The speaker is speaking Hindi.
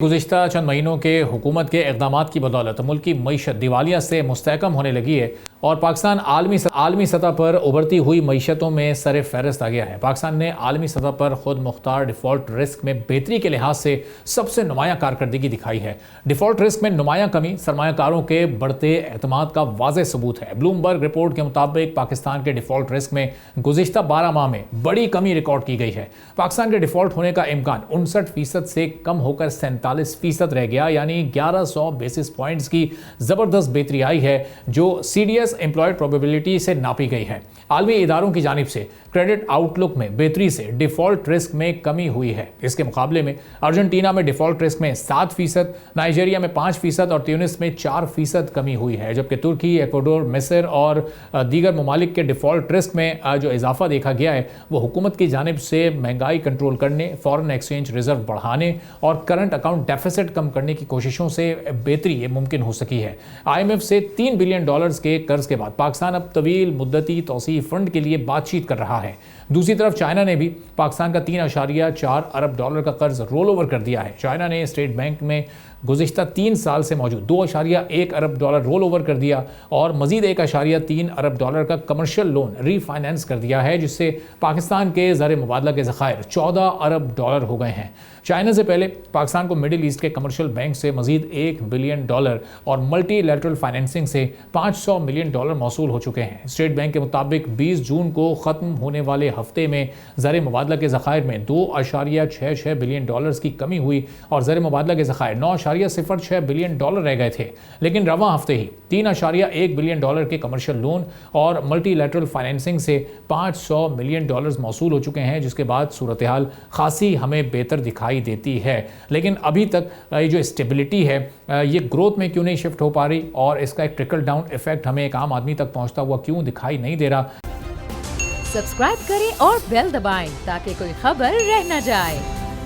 गुज़िश्ता चंद महीनों के हुकूमत के इक़दामात की बदौलत मुल्क की मईशत दिवालिया से मुस्तहकम होने लगी है और पाकिस्तान आलमी सतह पर उभरती हुई मईशतों में सर फहरिस्त आ गया है। पाकिस्तान ने आलमी सतह पर खुद मुख्तार डिफ़ॉल्ट रिस्क में बेहतरी के लिहाज से सबसे नुमायाँ कारकर्दगी दिखाई है। डिफ़ॉल्ट रिस्क में नुमायाँ कमी सरमायाकारों के बढ़ते एतमाद का वाज़ेह सबूत है। ब्लूमबर्ग रिपोर्ट के मुताबिक पाकिस्तान के डिफ़ॉल्ट रिस्क में गुज़िश्ता 12 माह में बड़ी कमी रिकॉर्ड की गई है। पाकिस्तान के डिफ़ॉल्ट होने का इम्कान 59% से कम होकर 47% रह गया, यानी 1100 बेसिस पॉइंट्स की ज़बरदस्त बेहतरी आई है, जो CDS एम्प्लॉयड प्रोबेबिलिटी से नापी गई है। आलमी इदारों की जानिब से क्रेडिट आउटलुक में बेहतरी से डिफ़ॉल्ट रिस्क में कमी हुई है। इसके मुकाबले में अर्जेंटीना में डिफ़ॉल्ट रिस्क में 7%, नाइजीरिया में 5% और ट्यूनिस में 4% कमी हुई है, जबकि तुर्की, इक्वाडोर, मिस्र और दीगर ममालिक के डिफ़ॉल्ट रिस्क में जो इजाफा देखा गया है वो हुकूमत की जानिब से महंगाई कंट्रोल करने, फॉरेन एक्सचेंज रिजर्व बढ़ाने और करंट अकाउंट डेफिसिट कम करने की कोशिशों से बेहतरी मुमकिन हो सकी है। IMF से $3 बिलियन के कर्ज के बाद पाकिस्तान अब तवील मुद्दती तौसीई फंड के लिए बातचीत कर रहा है। दूसरी तरफ चाइना ने भी पाकिस्तान का $3.4 अरब का कर्ज रोल ओवर कर दिया है। चाइना ने स्टेट बैंक में गुज़िश्ता 3 साल से मौजूद $2.1 अरब रोल ओवर कर दिया और मजीद $1.3 अरब का कमर्शियल लोन रीफाइनेंस कर दिया है, जिससे पाकिस्तान के ज़र मुबादला के ज़खायर $14 अरब हो गए हैं। चाइना से पहले पाकिस्तान को मिडिल ईस्ट के कमर्शियल बैंक से मजीद $1 बिलियन और मल्टीलैटरल फाइनेंसिंग से $500 मिलियन मौसूल हो चुके हैं। स्टेट बैंक के मुताबिक 20 जून को ख़त्म होने वाले हफ्ते में ज़र मुबादला के ज़खायर में $2.66 बिलियन की कमी हुई और ज़र मुबादला के ज़खायर $9.06 बिलियन रह गए थे। लेकिन रवां हफ्ते ही $3.1 बिलियन के कमर्शियल लोन और मल्टीलैटरल फाइनेंसिंग से $500 मिलियन मौसूल हो चुके हैं, जिसके बाद सूरत हाल खासी हमें बेहतर दिखाई देती है। लेकिन अभी तक ये जो स्टेबिलिटी है ये ग्रोथ में क्यों नहीं शिफ्ट हो पा रही और इसका एक ट्रिकल डाउन इफेक्ट हमें एक आम आदमी तक पहुंचता हुआ क्यों दिखाई नहीं दे रहा। सब्सक्राइब करें और बेल दबाएं ताकि कोई खबर रह न जाए।